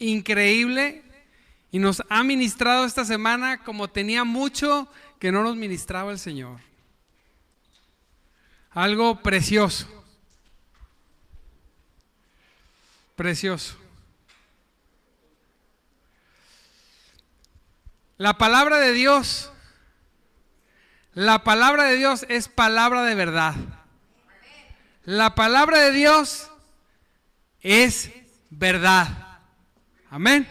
increíble y nos ha ministrado esta semana como tenía mucho que no nos ministraba el Señor. Algo precioso. Precioso. La palabra de Dios es palabra de verdad. La palabra de Dios es verdad. Amén.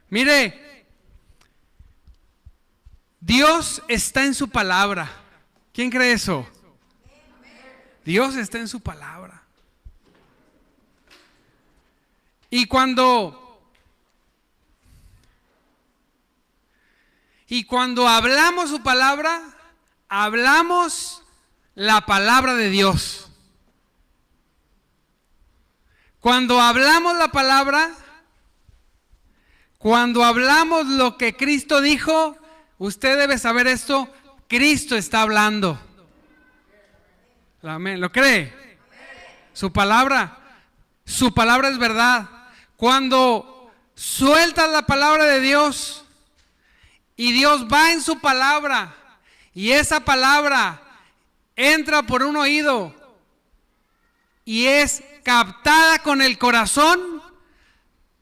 Mire, Dios está en su palabra. ¿Quién cree eso? Dios está en su palabra. Y cuando hablamos su palabra, hablamos la palabra de Dios. Cuando hablamos la palabra, cuando hablamos lo que Cristo dijo, usted debe saber esto, Cristo está hablando. Amén. ¿Lo cree? Su palabra es verdad. Cuando sueltas la palabra de Dios y Dios va en su palabra y esa palabra entra por un oído y es captada con el corazón,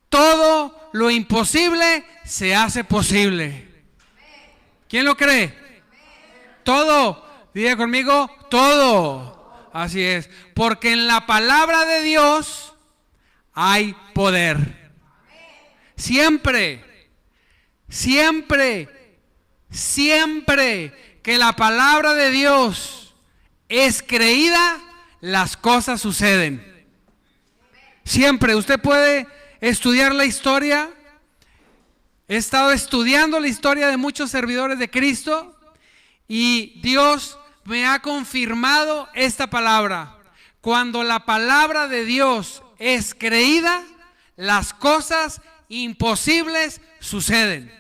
todo lo imposible se hace posible. ¿Quién lo cree? Todo. Diga conmigo, todo. Así es. Porque en la palabra de Dios hay poder. Siempre, siempre, siempre que la palabra de Dios es creída, las cosas suceden. Siempre. Usted puede estudiar la historia. He estado estudiando la historia de muchos servidores de Cristo y Dios me ha confirmado esta palabra. Cuando la palabra de Dios es creída, las cosas imposibles suceden.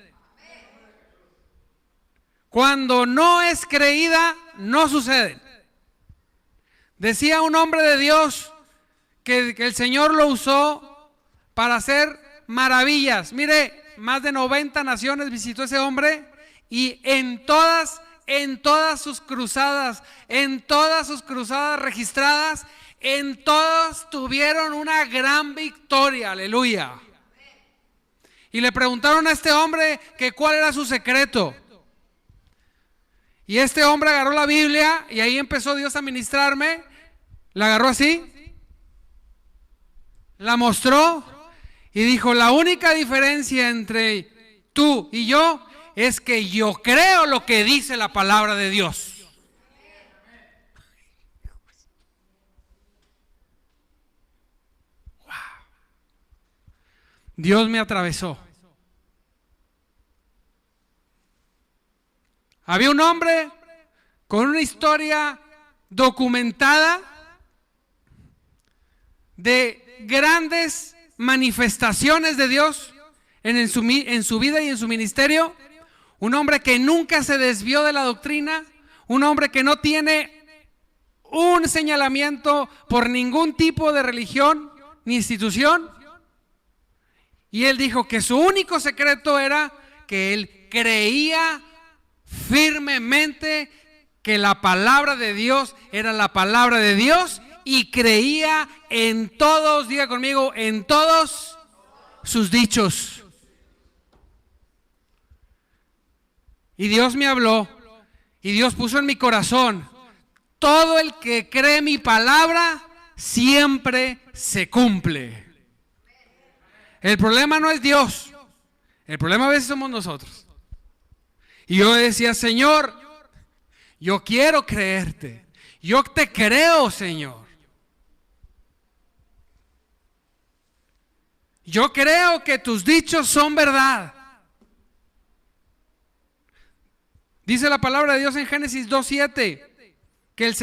Cuando no es creída, no suceden. Decía un hombre de Dios que el Señor lo usó para hacer maravillas. Mire, más de 90 naciones visitó ese hombre y en todas sus cruzadas registradas, en todas tuvieron una gran victoria. Aleluya. Y le preguntaron a este hombre que cuál era su secreto. Y este hombre agarró la Biblia y ahí empezó Dios a ministrarme. La agarró así, la mostró y dijo: la única diferencia entre tú y yo es que yo creo lo que dice la palabra de Dios. Wow. Dios me atravesó. Había un hombre con una historia documentada de grandes manifestaciones de Dios en su vida y en su ministerio. Un hombre que nunca se desvió de la doctrina, un hombre que no tiene un señalamiento por ningún tipo de religión ni institución. Y él dijo que su único secreto era que él creía firmemente que la palabra de Dios era la palabra de Dios y creía en todos, diga conmigo, en todos sus dichos. Y Dios me habló y Dios puso en mi corazón: todo el que cree mi palabra siempre se cumple. El problema no es Dios, el problema a veces somos nosotros. Y yo decía: Señor, yo quiero creerte, yo te creo, Señor. Yo creo que tus dichos son verdad. Dice la palabra de Dios en Génesis 2:7 que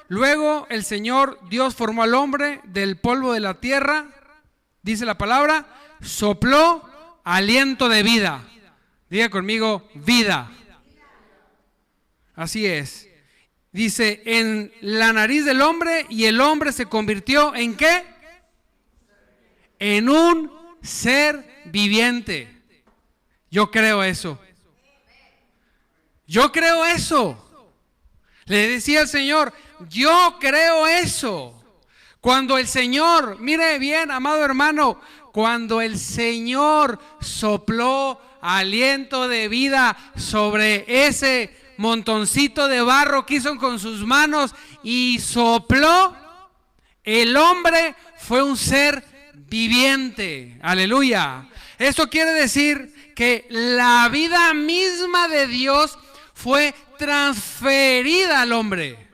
luego el Señor Dios formó al hombre del polvo de la tierra. Dice la palabra, sopló aliento de vida. Diga conmigo, vida. Así es. Dice, en la nariz del hombre, y el hombre se convirtió ¿en qué? En un ser viviente. Yo creo eso. Yo creo eso. Le decía al Señor, yo creo eso. Cuando el Señor, mire bien, amado hermano, cuando el Señor sopló aliento de vida sobre ese montoncito de barro que hizo con sus manos y sopló, el hombre fue un ser viviente. Aleluya. Eso quiere decir que la vida misma de Dios fue transferida al hombre.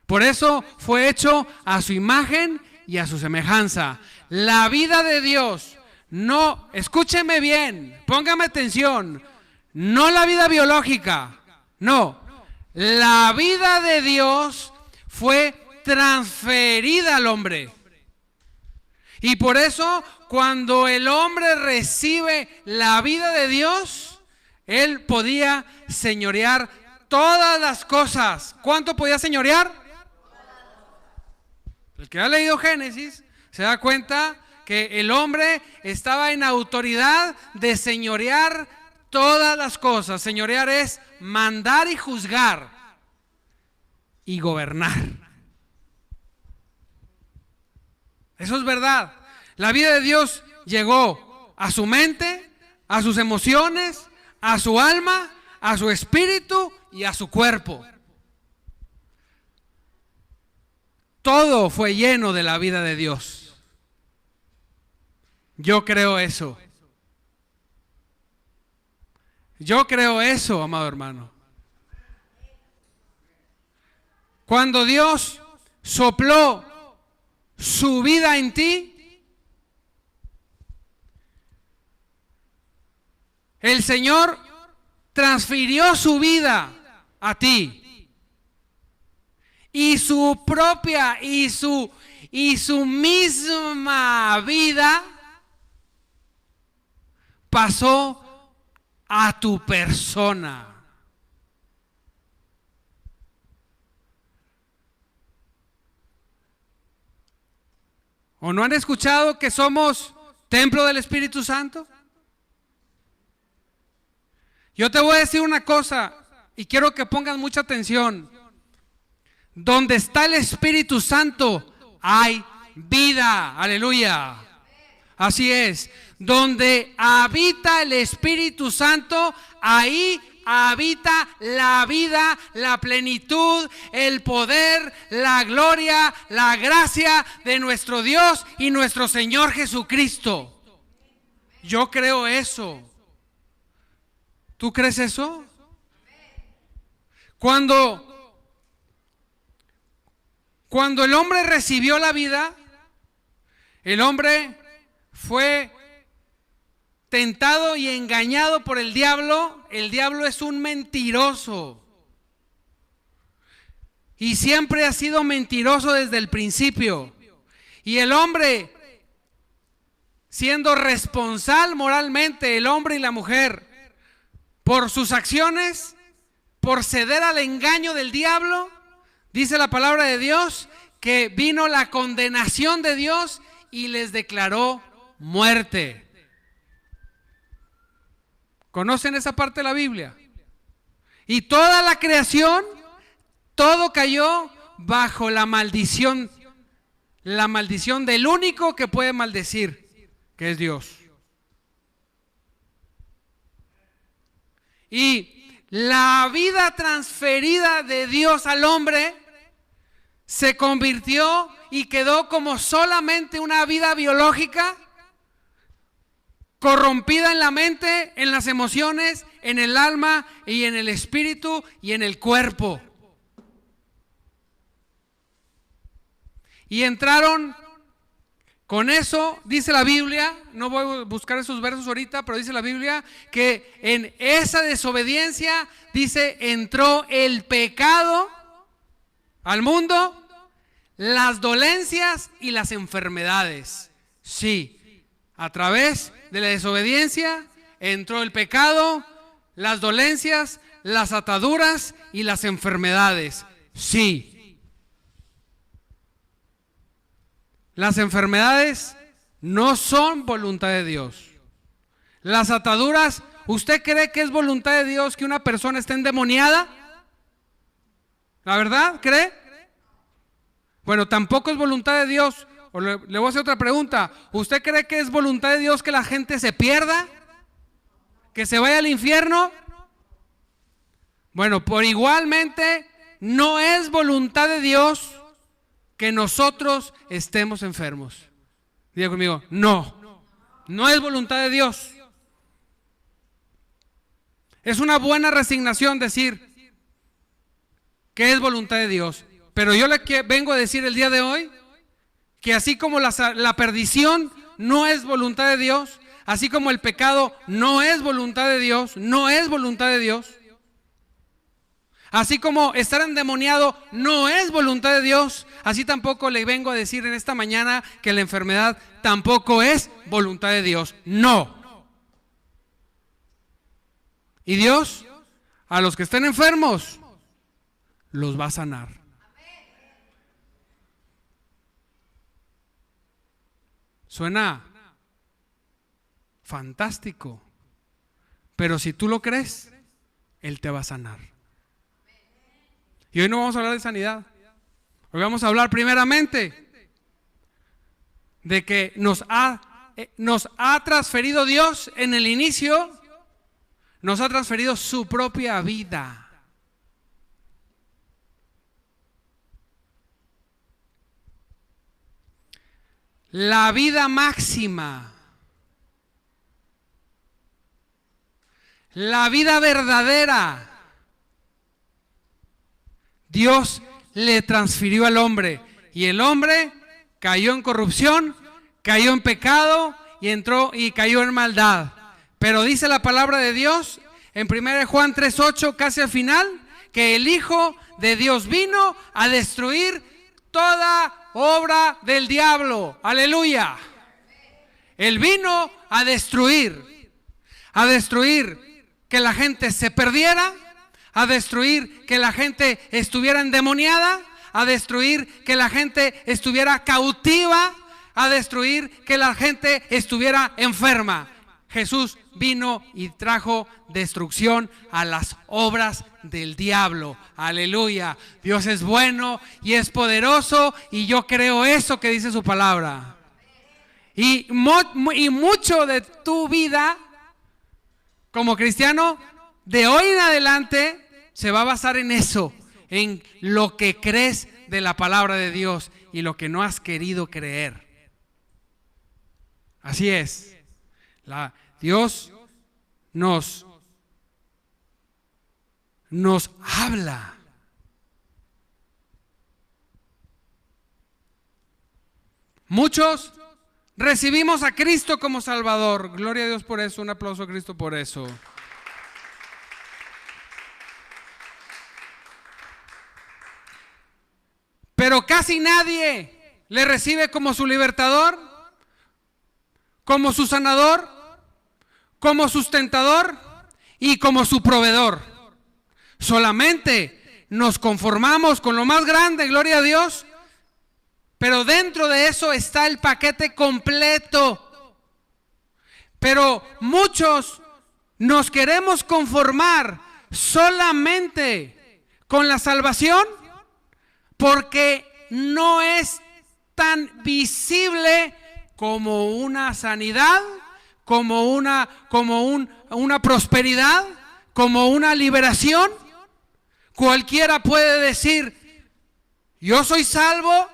Por eso fue hecho a su imagen y a su semejanza. La vida de Dios, no, escúcheme bien, póngame atención, no la vida biológica, no, la vida de Dios fue transferida al hombre. Y por eso cuando el hombre recibe la vida de Dios, él podía señorear todas las cosas. ¿Cuánto podía señorear? El que ha leído Génesis se da cuenta que el hombre estaba en autoridad de señorear todas las cosas. Señorear es mandar y juzgar y gobernar. Eso es verdad. La vida de Dios llegó a su mente, a sus emociones, a su alma, a su espíritu y a su cuerpo. Todo fue lleno de la vida de Dios. Yo creo eso. Yo creo eso, amado hermano. Cuando Dios sopló su vida en ti, el Señor transfirió su vida a ti. Y su propia y su misma vida pasó a tu persona. ¿O no han escuchado que somos templo del Espíritu Santo? Yo te voy a decir una cosa y quiero que pongan mucha atención. Donde está el Espíritu Santo hay vida. Aleluya. Así es. Donde habita el Espíritu Santo, ahí habita la vida, la plenitud, el poder, la gloria, la gracia de nuestro Dios y nuestro Señor Jesucristo. Yo creo eso. ¿Tú crees eso? Cuando el hombre recibió la vida, el hombre fue tentado y engañado por el diablo. El diablo es un mentiroso. Y siempre ha sido mentiroso desde el principio. Y el hombre, siendo responsable moralmente, el hombre y la mujer, por sus acciones, por ceder al engaño del diablo, dice la palabra de Dios que vino la condenación de Dios y les declaró muerte. ¿Conocen esa parte de la Biblia? Y toda la creación, todo cayó bajo la maldición del único que puede maldecir, que es Dios. Y la vida transferida de Dios al hombre se convirtió y quedó como solamente una vida biológica, corrompida en la mente, en las emociones, en el alma y en el espíritu y en el cuerpo. Y entraron con eso, dice la Biblia, no voy a buscar esos versos ahorita, pero dice la Biblia que en esa desobediencia, dice, entró el pecado al mundo, las dolencias y las enfermedades. Sí, a través de la desobediencia entró el pecado, las dolencias, las ataduras y las enfermedades. Sí. Las enfermedades no son voluntad de Dios. Las ataduras, ¿usted cree que es voluntad de Dios que una persona esté endemoniada? ¿La verdad? ¿Cree? Bueno, tampoco es voluntad de Dios. O le voy a hacer otra pregunta. ¿Usted cree que es voluntad de Dios que la gente se pierda? ¿Que se vaya al infierno? Bueno, por igualmente no es voluntad de Dios que nosotros estemos enfermos. Diga conmigo, no es voluntad de Dios. Es una buena resignación decir que es voluntad de Dios. Pero yo le vengo a decir el día de hoy que así como la perdición no es voluntad de Dios, así como el pecado no es voluntad de Dios, no es voluntad de Dios, así como estar endemoniado no es voluntad de Dios, así tampoco le vengo a decir en esta mañana que la enfermedad tampoco es voluntad de Dios. No. Y Dios, a los que estén enfermos, los va a sanar. Suena fantástico, pero si tú lo crees, Él te va a sanar. Y hoy no vamos a hablar de sanidad. Hoy vamos a hablar primeramente de que nos ha transferido Dios en el inicio, nos ha transferido su propia vida. La vida máxima, la vida verdadera, Dios le transfirió al hombre y el hombre cayó en corrupción, cayó en pecado y entró y cayó en maldad. Pero dice la palabra de Dios en 1 Juan 3:8, casi al final, que el Hijo de Dios vino a destruir toda obra del diablo. Aleluya. Él vino a destruir que la gente se perdiera, a destruir que la gente estuviera endemoniada, a destruir que la gente estuviera cautiva, a destruir que la gente estuviera enferma. Jesús vino y trajo destrucción a las obras del diablo. Aleluya. Dios es bueno y es poderoso y yo creo eso que dice su palabra. Y mucho de tu vida como cristiano de hoy en adelante se va a basar en eso, en lo que crees de la palabra de Dios y lo que no has querido creer. Así es. Dios nos habla. Muchos recibimos a Cristo como Salvador. Gloria a Dios por eso. Un aplauso a Cristo por eso. Pero casi nadie le recibe como su libertador, como su sanador, como sustentador y como su proveedor. Solamente nos conformamos con lo más grande, gloria a Dios, pero dentro de eso está el paquete completo. Pero muchos nos queremos conformar solamente con la salvación porque no es tan visible como una sanidad, como una prosperidad, como una liberación. Cualquiera puede decir, yo soy salvo,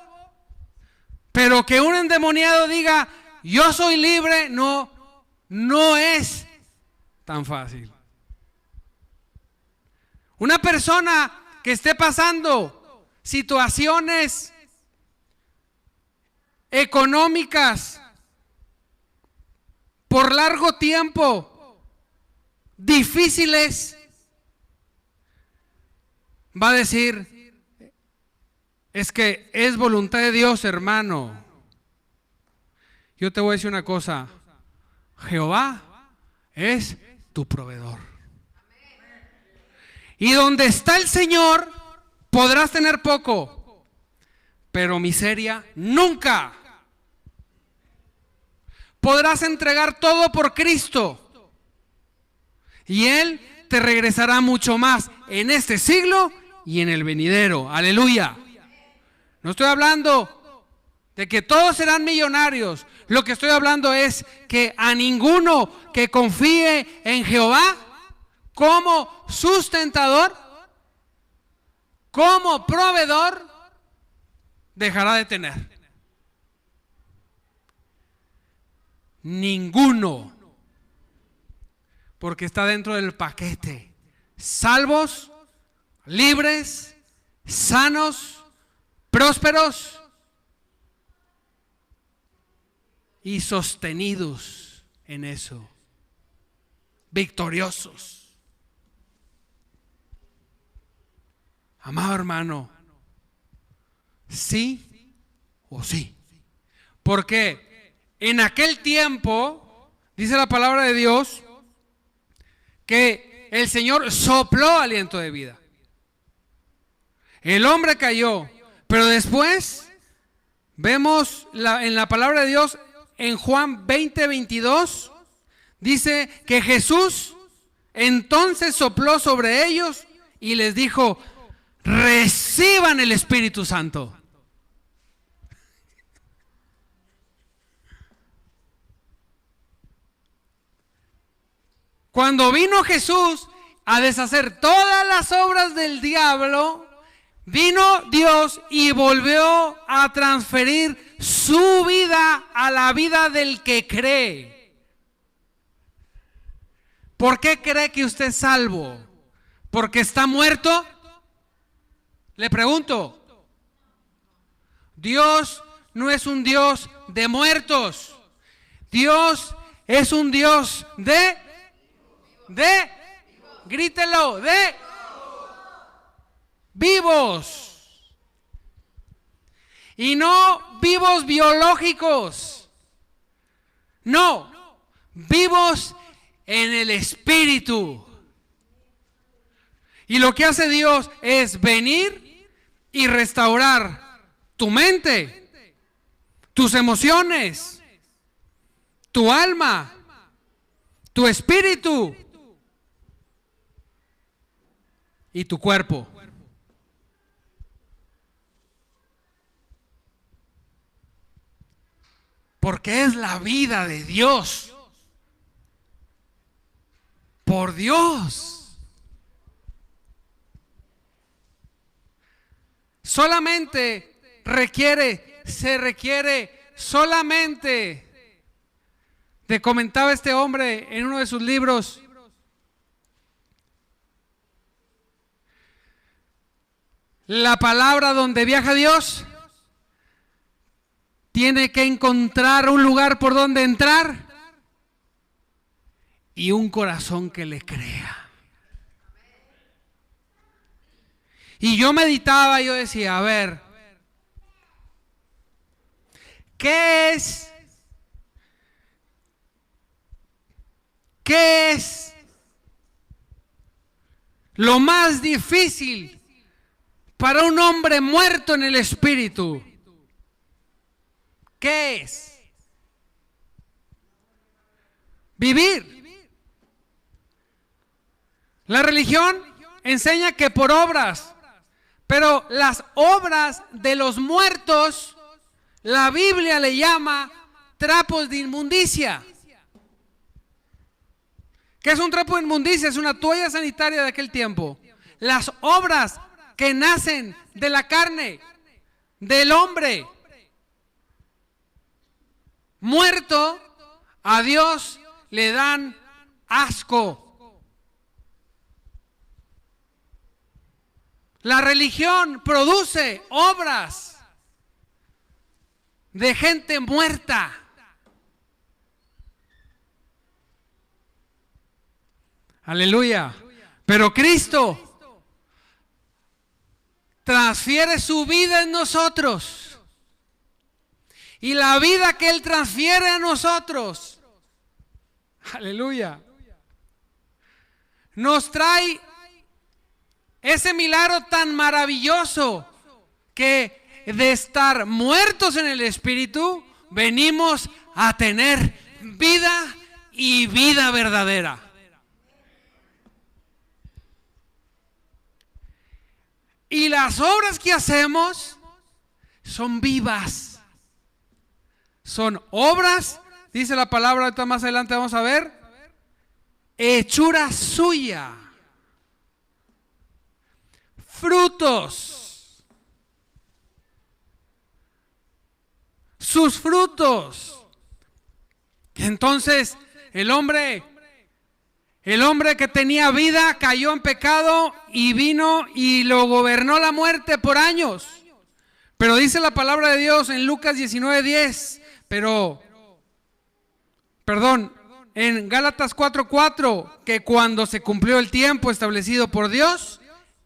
pero que un endemoniado diga, yo soy libre, no es tan fácil. Una persona que esté pasando situaciones económicas por largo tiempo, difíciles, va a decir, es que es voluntad de Dios, hermano. Yo te voy a decir una cosa, Jehová es tu proveedor. Y donde está el Señor, podrás tener poco, pero miseria nunca. podrás entregar todo por Cristo y Él te regresará mucho más en este siglo y en el venidero. Aleluya. No estoy hablando de que todos serán millonarios. Lo que estoy hablando es que a ninguno que confíe en Jehová como sustentador, como proveedor, dejará de tener. Ninguno. Porque está dentro del paquete. Salvos, libres, sanos, prósperos y sostenidos en eso. Victoriosos. Amado hermano, sí o sí. Porque en aquel tiempo, dice la palabra de Dios, que el Señor sopló aliento de vida. El hombre cayó, pero después vemos en la palabra de Dios, en Juan 20:22, dice que Jesús entonces sopló sobre ellos y les dijo: reciban el Espíritu Santo. Cuando vino Jesús a deshacer todas las obras del diablo, vino Dios y volvió a transferir su vida a la vida del que cree. ¿Por qué cree que usted es salvo? ¿Porque está muerto? Le pregunto. Dios no es un Dios de muertos. Dios es un Dios grítelo, de vivos. Y no vivos biológicos. No, vivos en el Espíritu. Y lo que hace Dios es venir y restaurar tu mente, tus emociones, tu alma, tu espíritu y tu cuerpo. Porque es la vida de Dios. Por Dios. Se requiere solamente, te comentaba este hombre en uno de sus libros, la palabra donde viaja Dios tiene que encontrar un lugar por donde entrar y un corazón que le crea. Y yo meditaba y yo decía, a ver, ¿qué es lo más difícil para un hombre muerto en el espíritu? ¿Qué es? Vivir. La religión enseña que por obras, pero las obras de los muertos, la Biblia le llama trapos de inmundicia. ¿Qué es un trapo de inmundicia? Es una toalla sanitaria de aquel tiempo. Las obras que nacen de la carne, del hombre muerto, a Dios le dan asco. La religión produce obras de gente muerta. Aleluya. Pero Cristo transfiere su vida en nosotros. Y la vida que Él transfiere a nosotros, aleluya, nos trae ese milagro tan maravilloso que de estar muertos en el espíritu, venimos a tener vida y vida verdadera. Y las obras que hacemos son vivas. Son obras, dice la palabra, ahorita más adelante vamos a ver, hechura suya. Frutos. Sus frutos. Entonces, el hombre que tenía vida cayó en pecado y vino y lo gobernó la muerte por años. Pero dice la palabra de Dios en Lucas 19:10, en Gálatas 4:4, que cuando se cumplió el tiempo establecido por Dios,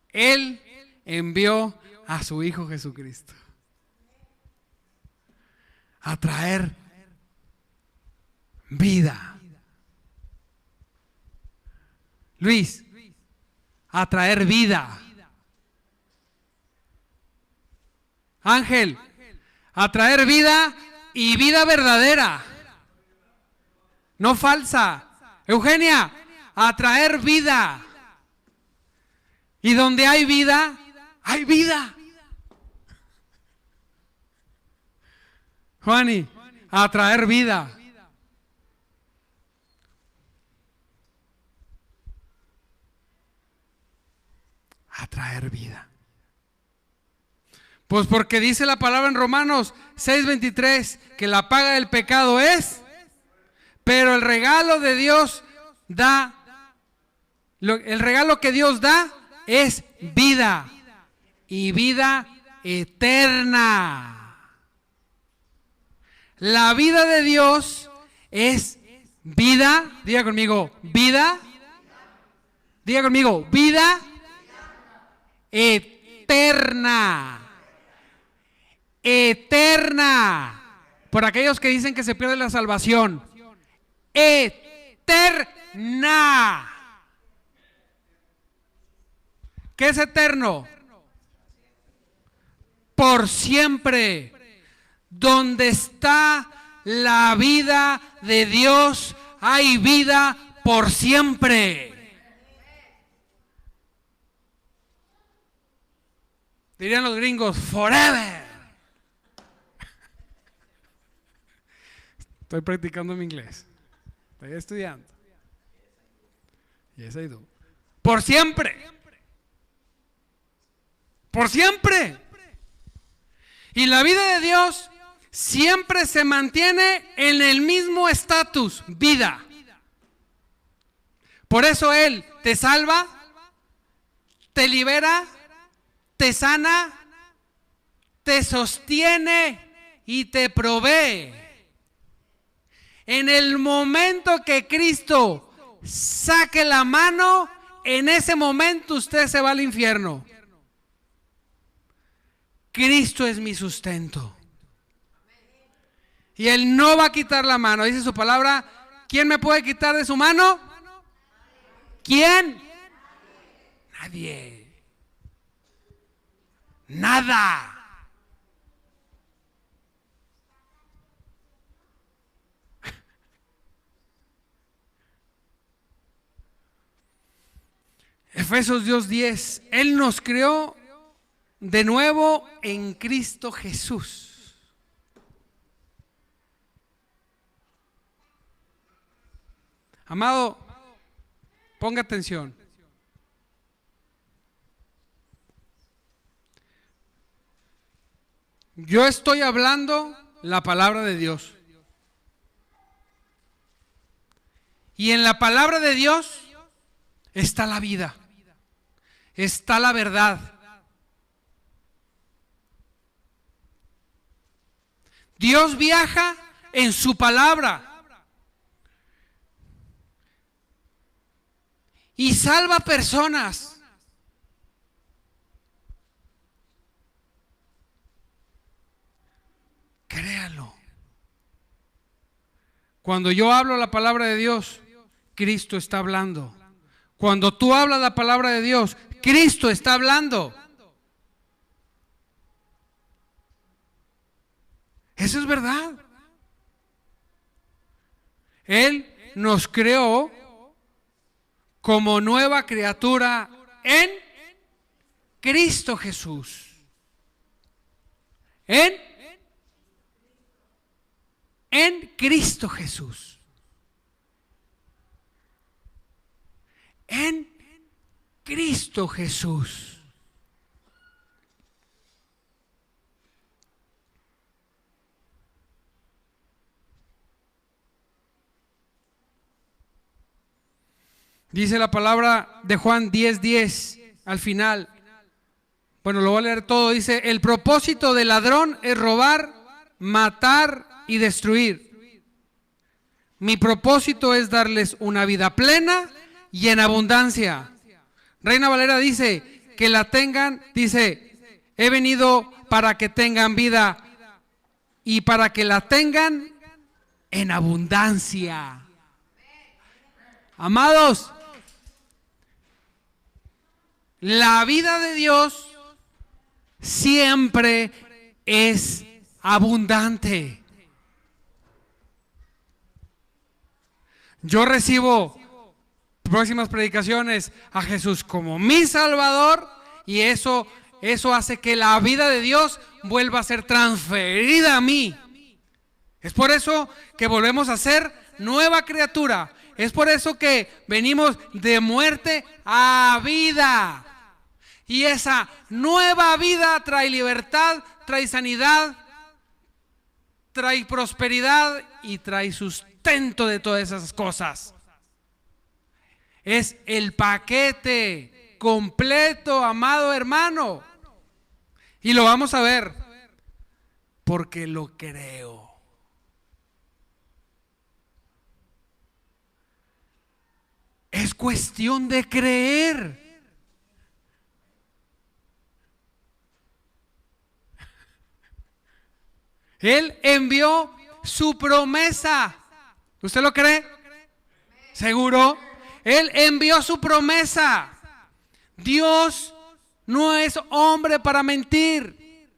Él envió a su Hijo Jesucristo a traer vida. Luis, a traer vida. Ángel, a traer vida y vida verdadera, no falsa. Eugenia, a traer vida. Y donde hay vida, hay vida. Juani, a traer vida. A traer vida. Pues porque dice la palabra en Romanos 6:23 que la paga del pecado es, pero el regalo de Dios el regalo que Dios da es vida y vida eterna. La vida de Dios es vida, diga conmigo, vida, diga conmigo, vida eterna. Eterna. Por aquellos que dicen que se pierde la salvación. Eterna. ¿Qué es eterno? Por siempre. Donde está la vida de Dios, hay vida por siempre. Dirían los gringos, forever. Estoy practicando mi inglés. Estoy estudiando. Yes, I do. Por siempre. Por siempre. Y la vida de Dios siempre se mantiene en el mismo estatus, vida. Por eso Él te salva, te libera, te sana, te sostiene y te provee. En el momento que Cristo saque la mano, en ese momento usted se va al infierno. Cristo es mi sustento. Y Él no va a quitar la mano. Dice su palabra, ¿quién me puede quitar de su mano? ¿Quién? Nadie. Nada. Efesios 2:10, Él nos creó de nuevo en Cristo Jesús. Amado, ponga atención. Yo estoy hablando la palabra de Dios. Y en la palabra de Dios está la vida. Está la verdad. Dios viaja en su palabra y salva personas. Créalo. Cuando yo hablo la palabra de Dios, Cristo está hablando. Cuando tú hablas la palabra de Dios, Cristo está hablando. Eso es verdad. Él nos creó como nueva criatura en Cristo Jesús. En Cristo Jesús. En Cristo Jesús. Dice la palabra de Juan 10:10 al final. Bueno, lo voy a leer todo. Dice: el propósito del ladrón es robar, matar y destruir. Mi propósito es darles una vida plena y en abundancia. Reina Valera dice que la tengan, dice, he venido para que tengan vida y para que la tengan en abundancia. Amados, la vida de Dios siempre es abundante. Yo recibo próximas predicaciones a Jesús como mi Salvador y eso hace que la vida de Dios vuelva a ser transferida a mí. Es por eso que volvemos a ser nueva criatura. Es por eso que venimos de muerte a vida. Y esa nueva vida trae libertad, trae sanidad, trae prosperidad y trae sustento de todas esas cosas. Es el paquete completo, amado hermano. Y lo vamos a ver porque lo creo. Es cuestión de creer. Él envió su promesa. ¿Usted lo cree? ¿Seguro? Él envió su promesa. Dios no es hombre para mentir,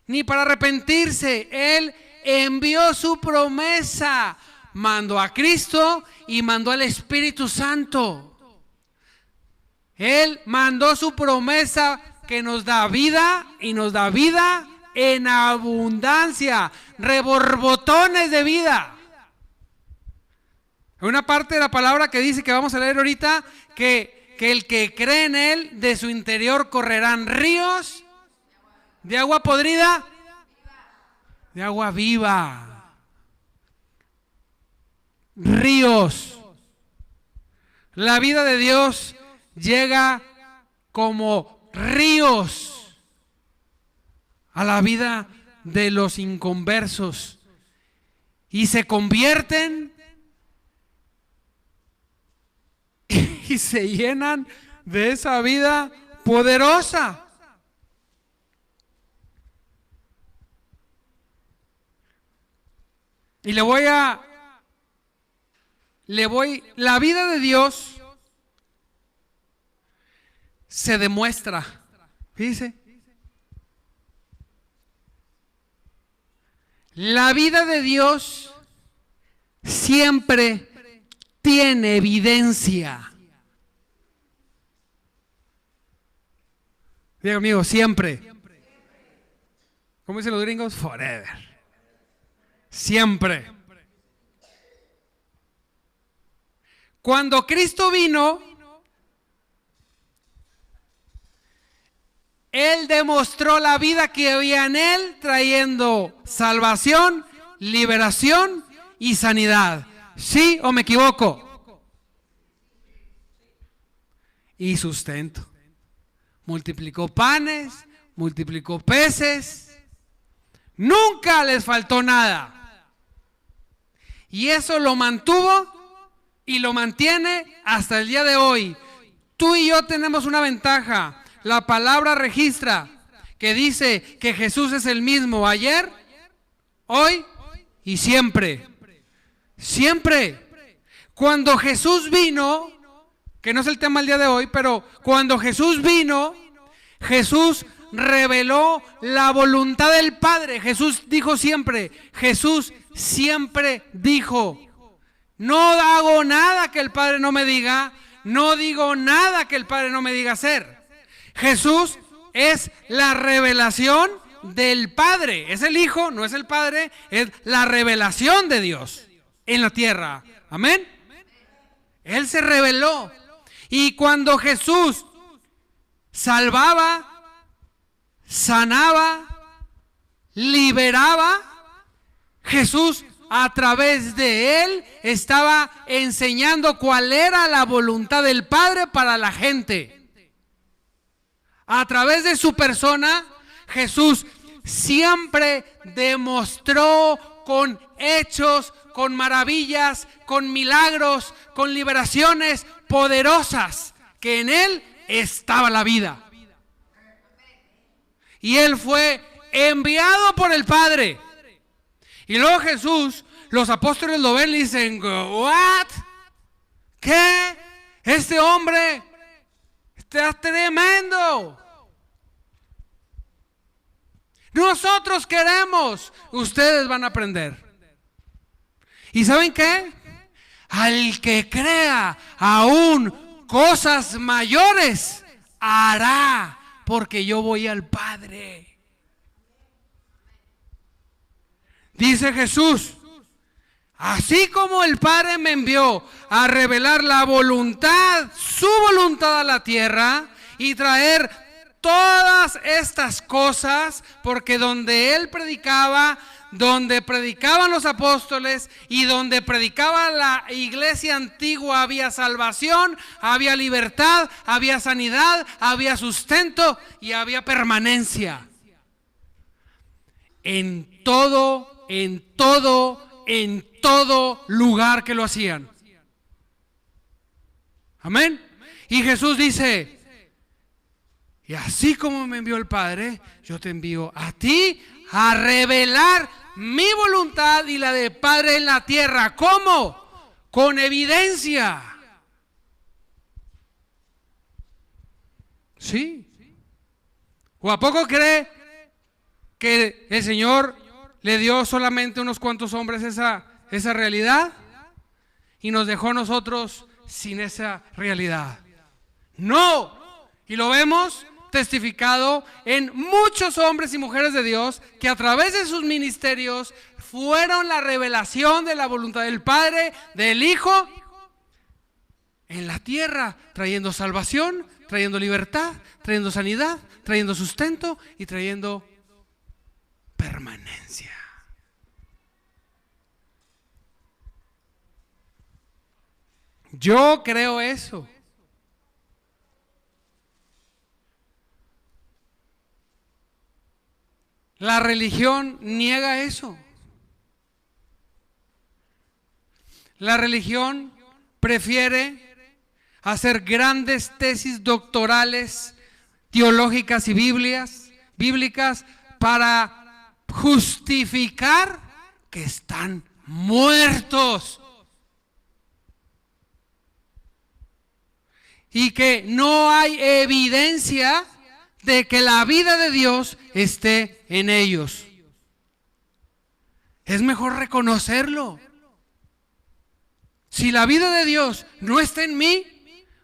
ni para arrepentirse. Él envió su promesa. Mandó a Cristo y mandó al Espíritu Santo. Él mandó su promesa que nos da vida y nos da vida en abundancia, reborbotones de vida. Hay una parte de la palabra que dice, que vamos a leer ahorita, que el que cree en Él, de su interior correrán ríos de agua podrida, de agua viva. Ríos. La vida de Dios llega como ríos a la vida de los inconversos y se convierten y se llenan de esa vida poderosa. Y la vida de Dios se demuestra, fíjese. La vida de Dios siempre tiene evidencia. Diga amigo, siempre. ¿Cómo dicen los gringos? Forever. Siempre. Cuando Cristo vino, Él demostró la vida que había en Él, trayendo salvación, liberación y sanidad. ¿Sí o me equivoco? Y sustento. Multiplicó panes, multiplicó peces. Nunca les faltó nada. Y eso lo mantuvo y lo mantiene hasta el día de hoy. Tú y yo tenemos una ventaja. La palabra registra que dice que Jesús es el mismo ayer, hoy y siempre. Siempre. Cuando Jesús vino, que no es el tema el día de hoy, pero cuando Jesús vino, Jesús reveló la voluntad del Padre. Jesús dijo siempre, Jesús siempre dijo No hago nada que el Padre no me diga, no digo nada que el Padre no me diga hacer. Jesús es la revelación del Padre. Es el Hijo, no es el Padre, es la revelación de Dios en la tierra. Amén. Él se reveló. Y cuando Jesús salvaba, sanaba, liberaba, Jesús a través de él estaba enseñando cuál era la voluntad del Padre para la gente. A través de su persona, Jesús siempre demostró con hechos, con maravillas, con milagros, con liberaciones poderosas, que en él estaba la vida. Y él fue enviado por el Padre. Y luego Jesús, los apóstoles lo ven y dicen, ¿what? ¿Qué? Este hombre está tremendo. Nosotros queremos, ustedes van a aprender. ¿Y saben qué? Al que crea aún cosas mayores, hará, porque yo voy al Padre. Dice Jesús, así como el Padre me envió a revelar la voluntad, su voluntad a la tierra y traer todas estas cosas, porque donde él predicaba, donde predicaban los apóstoles y donde predicaba la iglesia antigua, había salvación, había libertad, había sanidad, había sustento y había permanencia. En todo lugar que lo hacían. Amén. Y Jesús dice, y así como me envió el Padre, yo te envío a ti a revelar mi voluntad y la del Padre en la tierra. ¿Cómo? Con evidencia. ¿Sí? ¿O a poco cree que el Señor le dio solamente unos cuantos hombres esa realidad y nos dejó a nosotros sin esa realidad? No. Y lo vemos testificado en muchos hombres y mujeres de Dios que a través de sus ministerios fueron la revelación de la voluntad del Padre, del Hijo en la tierra, trayendo salvación, trayendo libertad, trayendo sanidad, trayendo sustento y trayendo permanencia. Yo creo eso. La religión niega eso. La religión prefiere hacer grandes tesis doctorales, teológicas y bíblicas para justificar que están muertos y que no hay evidencia de que la vida de Dios esté en ellos. Es mejor reconocerlo. Si la vida de Dios no está en mí,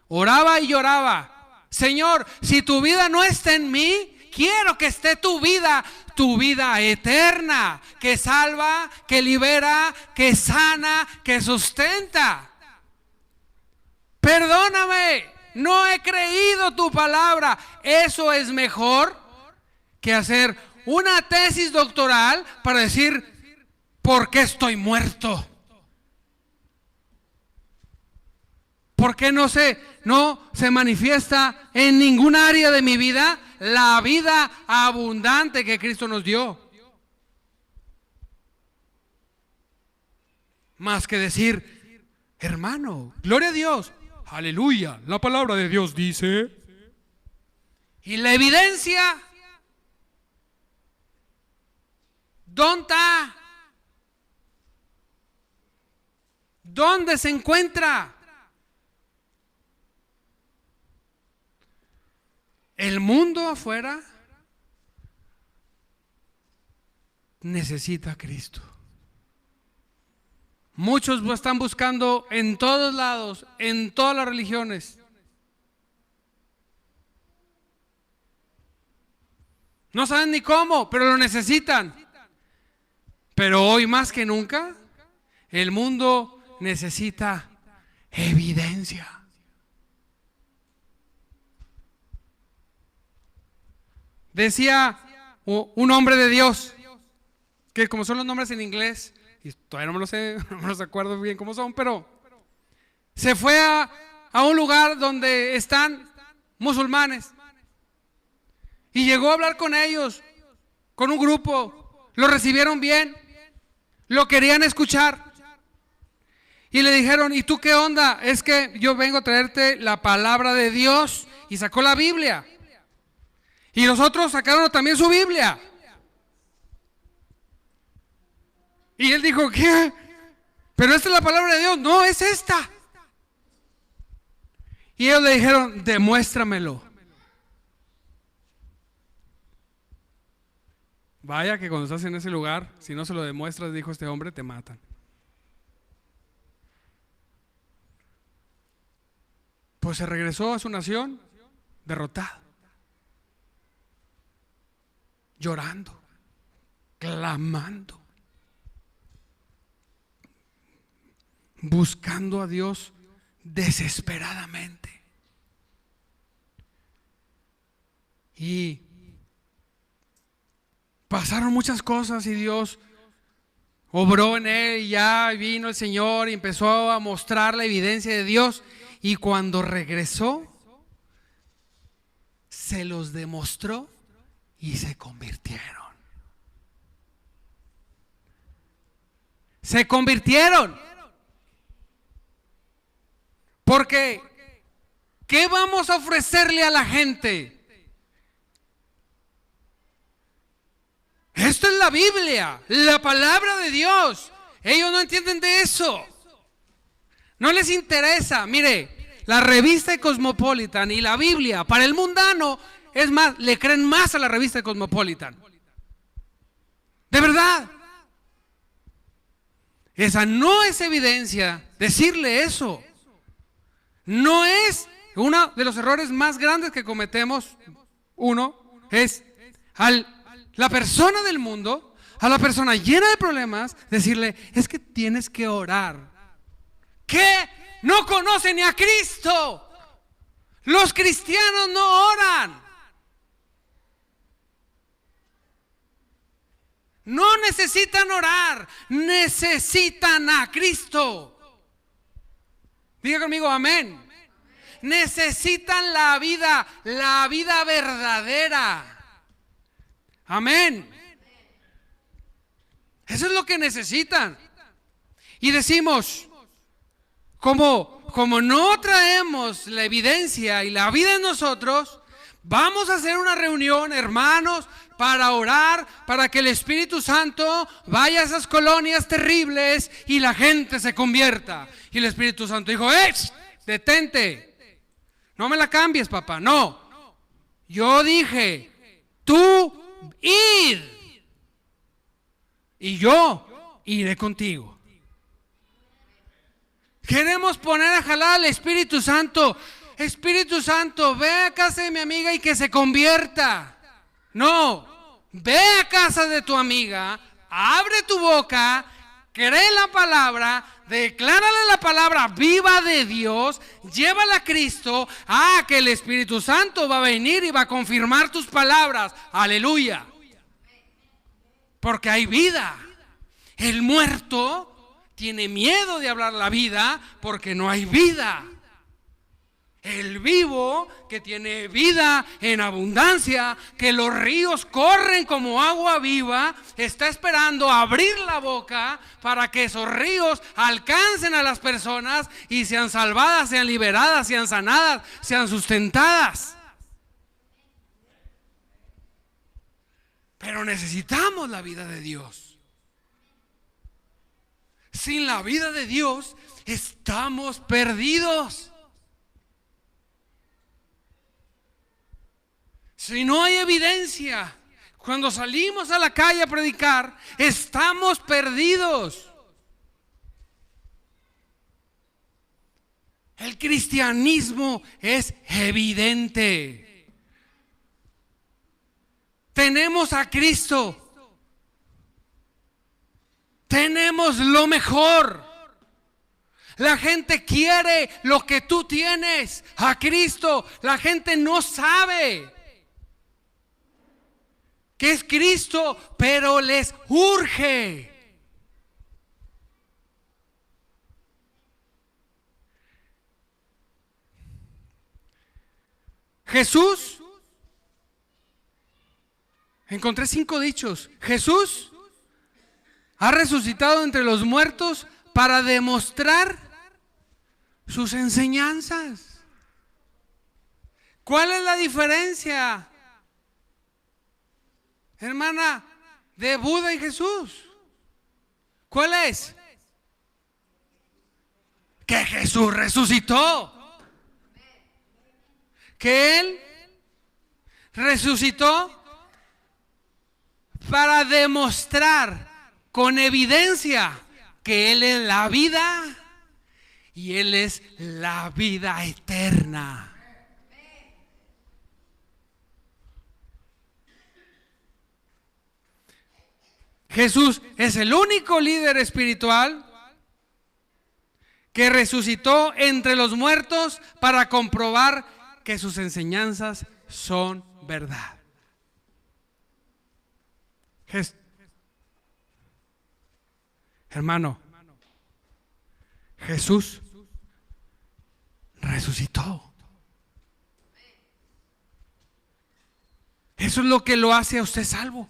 oraba y lloraba, Señor, si tu vida no está en mí, quiero que esté tu vida eterna, que salva, que libera, que sana, que sustenta. Perdóname. No he creído tu palabra. Eso es mejor que hacer una tesis doctoral para decir ¿por qué estoy muerto? ¿Por qué no se manifiesta en ningún área de mi vida la vida abundante que Cristo nos dio? Más que decir, hermano, gloria a Dios. Aleluya, la palabra de Dios dice. ¿Y la evidencia? ¿Dónde está? ¿Dónde se encuentra? El mundo afuera necesita a Cristo Muchos están buscando en todos lados, en todas las religiones. No saben ni cómo, pero lo necesitan. Pero hoy más que nunca, el mundo necesita evidencia. Decía un hombre de Dios, que como son los nombres en inglés, y todavía no me lo sé, no me los acuerdo bien cómo son, pero se fue a un lugar donde están musulmanes y llegó a hablar con ellos, con un grupo, lo recibieron bien, lo querían escuchar y le dijeron: ¿y tú qué onda? Es que yo vengo a traerte la palabra de Dios. Y sacó la Biblia y los otros sacaron también su Biblia. Y él dijo: ¿qué? Pero esta es la palabra de Dios. No, es esta. Y ellos le dijeron: demuéstramelo. Vaya que cuando estás en ese lugar, si no se lo demuestras, dijo este hombre, te matan. Pues se regresó a su nación derrotado, llorando, clamando, buscando a Dios desesperadamente. Y pasaron muchas cosas y Dios obró en él, y ya vino el Señor y empezó a mostrar la evidencia de Dios. Y cuando regresó, se los demostró y se convirtieron. Se convirtieron. Porque, ¿qué vamos a ofrecerle a la gente? Esto es la Biblia, la palabra de Dios. Ellos no entienden de eso. No les interesa. Mire, la revista de Cosmopolitan y la Biblia para el mundano, es más, le creen más a la revista de Cosmopolitan. De verdad. Esa no es evidencia. Decirle eso no es uno de los errores más grandes que cometemos. Uno es la persona del mundo, a la persona llena de problemas, decirle: es que tienes que orar. ¿Qué? No conoce ni a Cristo. Los cristianos no oran. No necesitan orar, necesitan a Cristo. Diga conmigo amén. Necesitan la vida verdadera. Amén. Eso es lo que necesitan. Y decimos, como no traemos la evidencia y la vida en nosotros, vamos a hacer una reunión, hermanos, para orar, para que el Espíritu Santo vaya a esas colonias terribles y la gente se convierta. Y el Espíritu Santo dijo: detente, no me la cambies, papá. No, yo dije, tú id y yo iré contigo. Queremos poner a jalar al Espíritu Santo. Espíritu Santo, ve a casa de mi amiga y que se convierta. No, ve a casa de tu amiga, abre tu boca, cree la palabra, declárale la palabra viva de Dios, llévala a Cristo, que el Espíritu Santo va a venir y va a confirmar tus palabras. Aleluya. Porque hay vida. El muerto tiene miedo de hablar la vida porque no hay vida. El vivo, que tiene vida en abundancia, que los ríos corren como agua viva, está esperando abrir la boca para que esos ríos alcancen a las personas y sean salvadas, sean liberadas, sean sanadas, sean sustentadas. Pero necesitamos la vida de Dios. Sin la vida de Dios estamos perdidos. Si no hay evidencia, cuando salimos a la calle a predicar, estamos perdidos. El cristianismo es evidente. Tenemos a Cristo. Tenemos lo mejor. La gente quiere lo que tú tienes, a Cristo. La gente no sabe que es Cristo, pero les urge. Jesús, encontré 5 dichos. Jesús ha resucitado entre los muertos para demostrar sus enseñanzas. ¿Cuál es la diferencia, hermana, de Buda y Jesús? ¿Cuál es? Que Jesús resucitó. Que Él resucitó para demostrar con evidencia que Él es la vida y Él es la vida eterna. Jesús es el único líder espiritual que resucitó entre los muertos para comprobar que sus enseñanzas son verdad. Hermano, Jesús resucitó. Eso es lo que lo hace a usted salvo.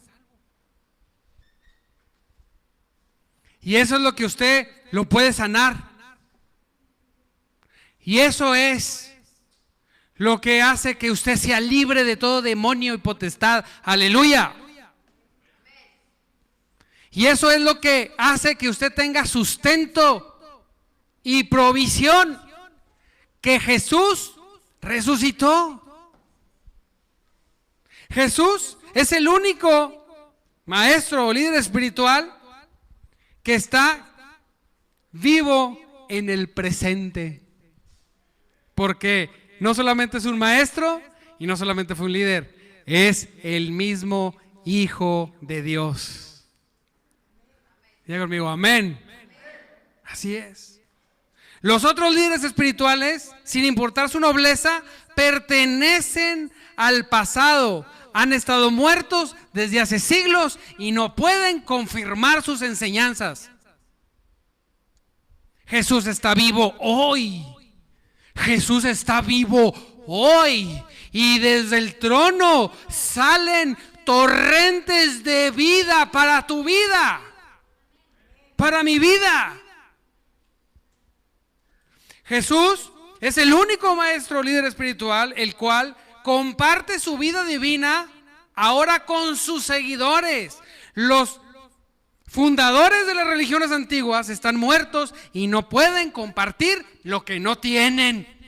Y eso es lo que usted lo puede sanar. Y eso es lo que hace que usted sea libre de todo demonio y potestad. Aleluya. Y eso es lo que hace que usted tenga sustento y provisión. Que Jesús resucitó. Jesús es el único maestro o líder espiritual que está vivo en el presente. Porque no solamente es un maestro y no solamente fue un líder, es el mismo Hijo de Dios. Diga conmigo, amén. Así es. Los otros líderes espirituales, sin importar su nobleza, pertenecen al pasado. Han estado muertos desde hace siglos y no pueden confirmar sus enseñanzas. Jesús está vivo hoy. Jesús está vivo hoy. Y desde el trono salen torrentes de vida para tu vida, para mi vida. Jesús es el único maestro líder espiritual el cual comparte su vida divina ahora con sus seguidores. Los fundadores de las religiones antiguas están muertos y no pueden compartir lo que no tienen.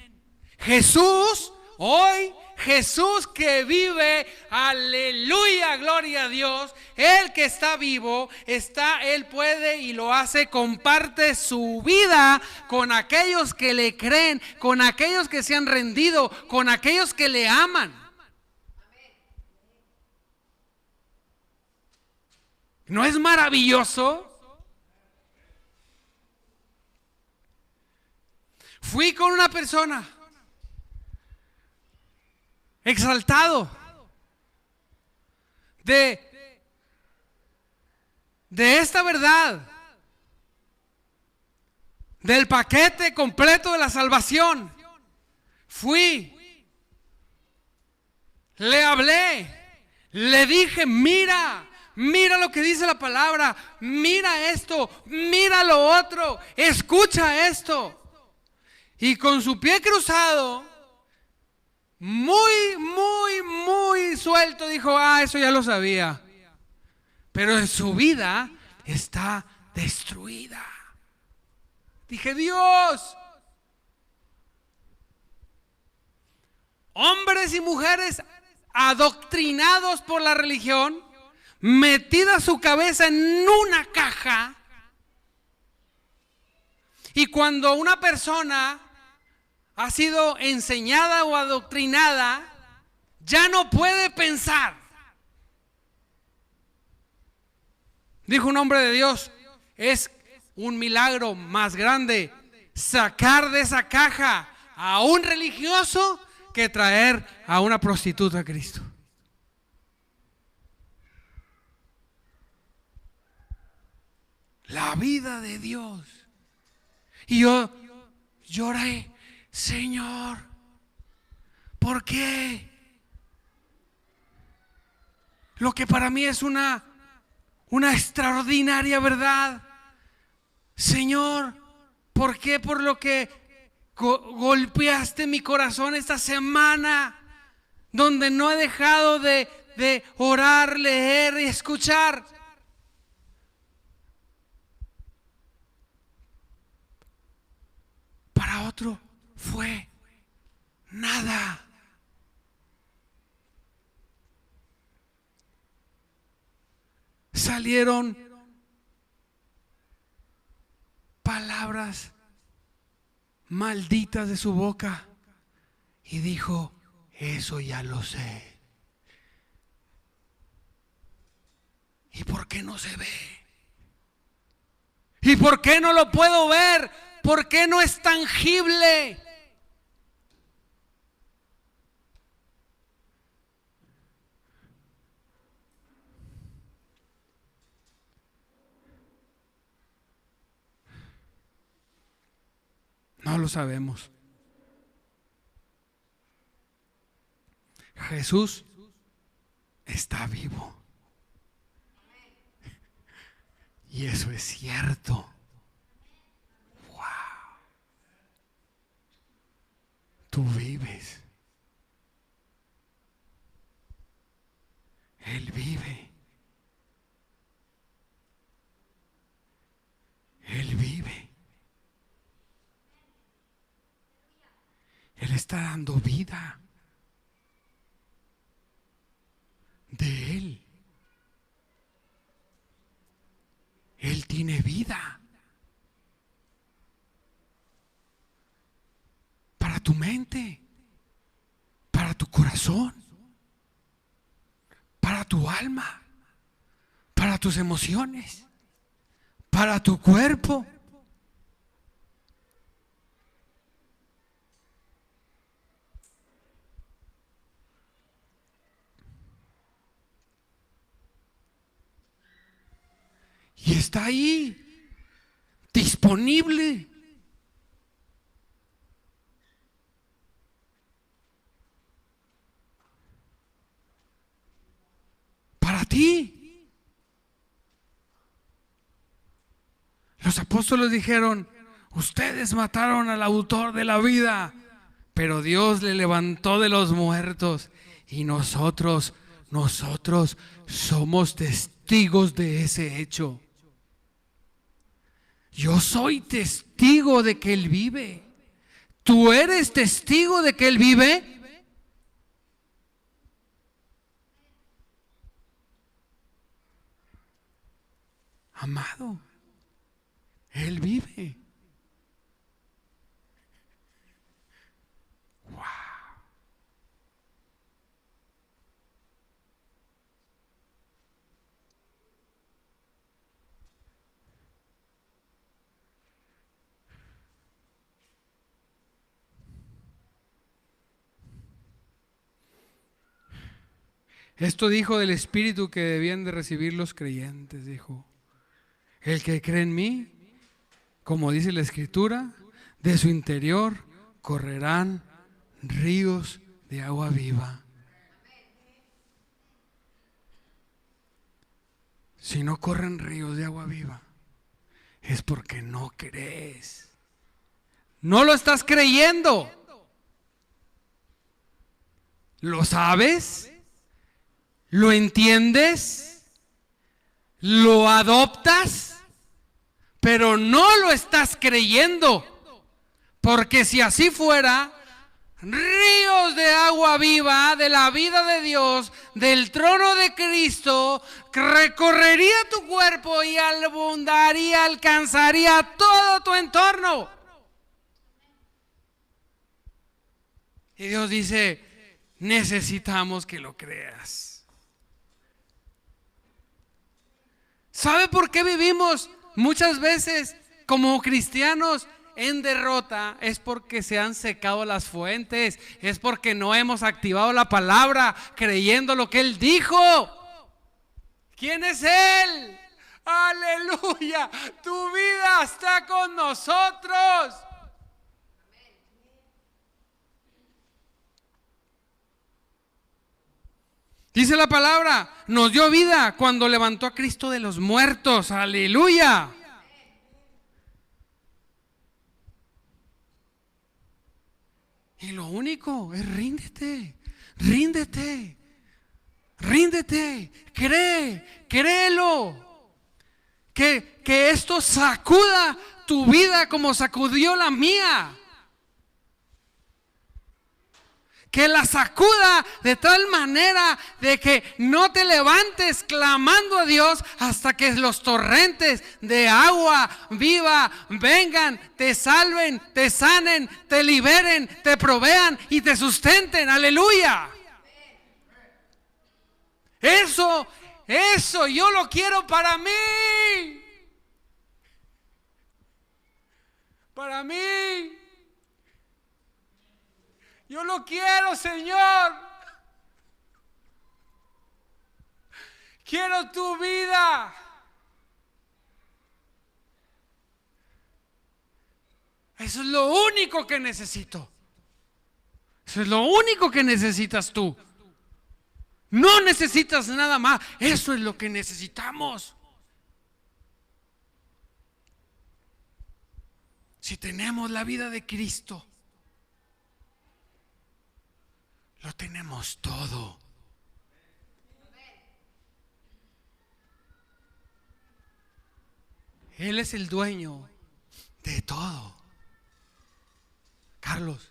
Jesús, hoy, Jesús que vive, aleluya, gloria a Dios, Él que está vivo, Él puede y lo hace, comparte su vida con aquellos que le creen, con aquellos que se han rendido, con aquellos que le aman. ¿No es maravilloso? Fui con una persona exaltado de esta verdad, del paquete completo de la salvación. Fui, le hablé, le dije, mira lo que dice la palabra, mira esto, mira lo otro, escucha esto. Y con su pie cruzado, muy suelto, dijo, eso ya lo sabía. Pero en su vida está destruida. Dije, Dios, hombres y mujeres adoctrinados por la religión, metida su cabeza en una caja, y cuando una persona ha sido enseñada o adoctrinada, ya no puede pensar. Dijo un hombre de Dios: es un milagro más grande sacar de esa caja a un religioso que traer a una prostituta a Cristo. La vida de Dios. Y yo lloré: Señor, ¿por qué? Lo que para mí es una extraordinaria verdad. Señor, ¿por qué? Por lo que golpeaste mi corazón esta semana, donde no he dejado de orar, leer y escuchar. Para otro fue nada. Salieron palabras malditas de su boca y dijo: eso ya lo sé. ¿Y por qué no se ve? ¿Y por qué no lo puedo ver? ¿Por qué no es tangible? No lo sabemos. Jesús está vivo. Y eso es cierto. Wow. Tú vives. Él vive. Él vive. Él está dando vida de Él. Él tiene vida para tu mente, para tu corazón, para tu alma, para tus emociones, para tu cuerpo. Y está ahí, disponible. Para ti. Los apóstoles dijeron: ustedes mataron al autor de la vida, pero Dios le levantó de los muertos. Y nosotros somos testigos de ese hecho. Yo soy testigo de que Él vive. ¿Tú eres testigo de que Él vive? Amado, Él vive. Wow. Esto dijo del Espíritu que debían de recibir los creyentes. Dijo: el que cree en mí, como dice la Escritura, de su interior correrán ríos de agua viva. Si no corren ríos de agua viva, es porque no crees. No lo estás creyendo. ¿Lo sabes? ¿Lo entiendes? ¿Lo adoptas? Pero no lo estás creyendo. Porque si así fuera, ríos de agua viva, de la vida de Dios, del trono de Cristo, recorrería tu cuerpo y abundaría, alcanzaría todo tu entorno. Y Dios dice, necesitamos que lo creas. ¿Sabe por qué vivimos muchas veces como cristianos en derrota? Es porque se han secado las fuentes, es porque no hemos activado la palabra creyendo lo que Él dijo. ¿Quién es Él? Aleluya, tu vida está con nosotros. Dice la palabra, nos dio vida cuando levantó a Cristo de los muertos. Aleluya. Y lo único es ríndete, ríndete, ríndete, créelo. Que esto sacuda tu vida como sacudió la mía. Que la sacuda de tal manera de que no te levantes clamando a Dios hasta que los torrentes de agua viva vengan, te salven, te sanen, te liberen, te provean y te sustenten. Aleluya. Eso yo lo quiero para mí. Para mí. Yo lo quiero, Señor. Quiero tu vida. Eso es lo único que necesito. Eso es lo único que necesitas tú. No necesitas nada más. Eso es lo que necesitamos. Si tenemos la vida de Cristo, lo tenemos todo. Él es el dueño de todo. Carlos,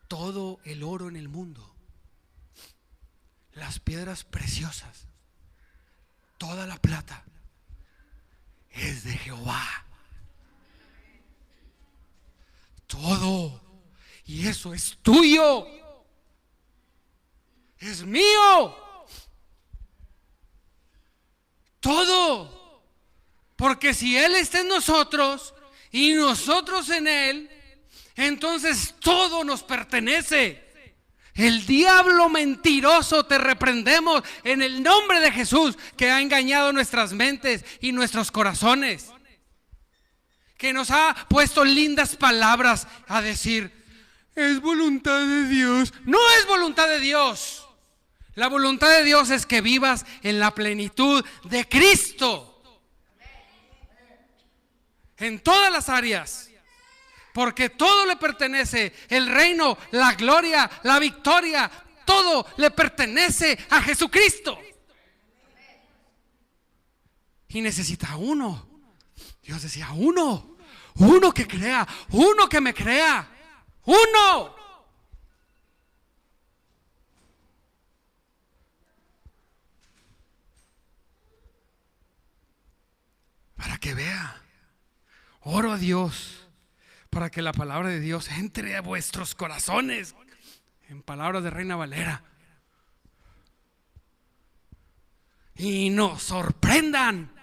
todo el oro en el mundo, las piedras preciosas, toda la plata es de Jehová. Todo. Y eso es tuyo. Es mío. Todo. Porque si Él está en nosotros y nosotros en Él, entonces todo nos pertenece. El diablo mentiroso te reprendemos en el nombre de Jesús, que ha engañado nuestras mentes y nuestros corazones, que nos ha puesto lindas palabras a decir: es voluntad de Dios. No es voluntad de Dios. La voluntad de Dios es que vivas en la plenitud de Cristo. En todas las áreas. Porque todo le pertenece. El reino, la gloria, la victoria, todo le pertenece a Jesucristo. Y necesita uno. Dios decía: uno que crea, uno que me crea. Uno. Para que vea. Oro a Dios para que la palabra de Dios entre a vuestros corazones. En palabras de Reina Valera. Y nos sorprendan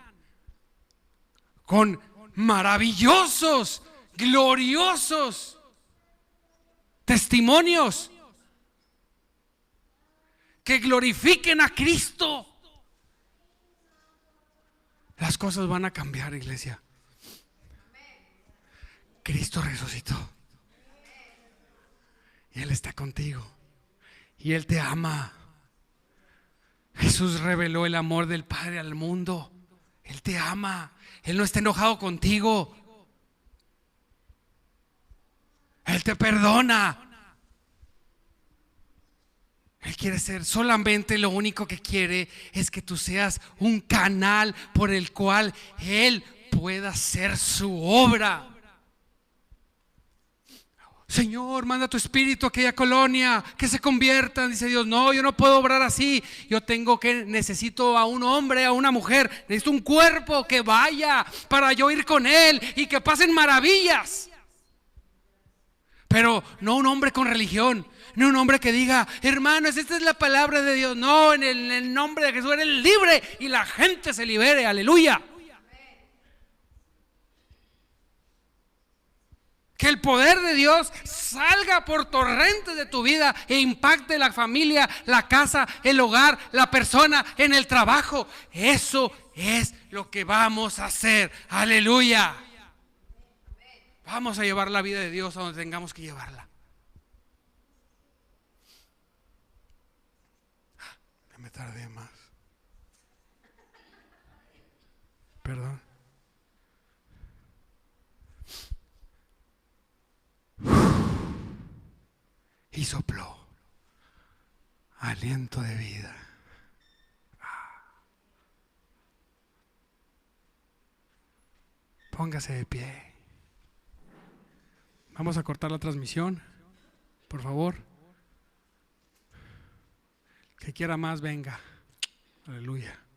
con maravillosos, gloriosos testimonios que glorifiquen a Cristo. Las cosas van a cambiar, iglesia. Cristo resucitó y Él está contigo y Él te ama. Jesús reveló el amor del Padre al mundo. Él te ama. Él no está enojado contigo. Él te perdona. Él quiere ser, solamente lo único que quiere es que tú seas un canal por el cual Él pueda hacer su obra. Señor, manda tu espíritu a aquella colonia, que se conviertan. Dice Dios: no, yo no puedo obrar así. Necesito a un hombre, a una mujer. Necesito un cuerpo que vaya para yo ir con Él y que pasen maravillas. Pero no un hombre con religión, no un hombre que diga, hermanos, esta es la palabra de Dios. No, en el nombre de Jesús eres libre y la gente se libere, aleluya. Que el poder de Dios salga por torrentes de tu vida e impacte la familia, la casa, el hogar, la persona, en el trabajo. Eso es lo que vamos a hacer, aleluya. Vamos a llevar la vida de Dios a donde tengamos que llevarla. Me tardé más. Perdón. Y sopló aliento de vida. Póngase de pie. Vamos a cortar la transmisión, por favor. Que quiera más, venga. Aleluya.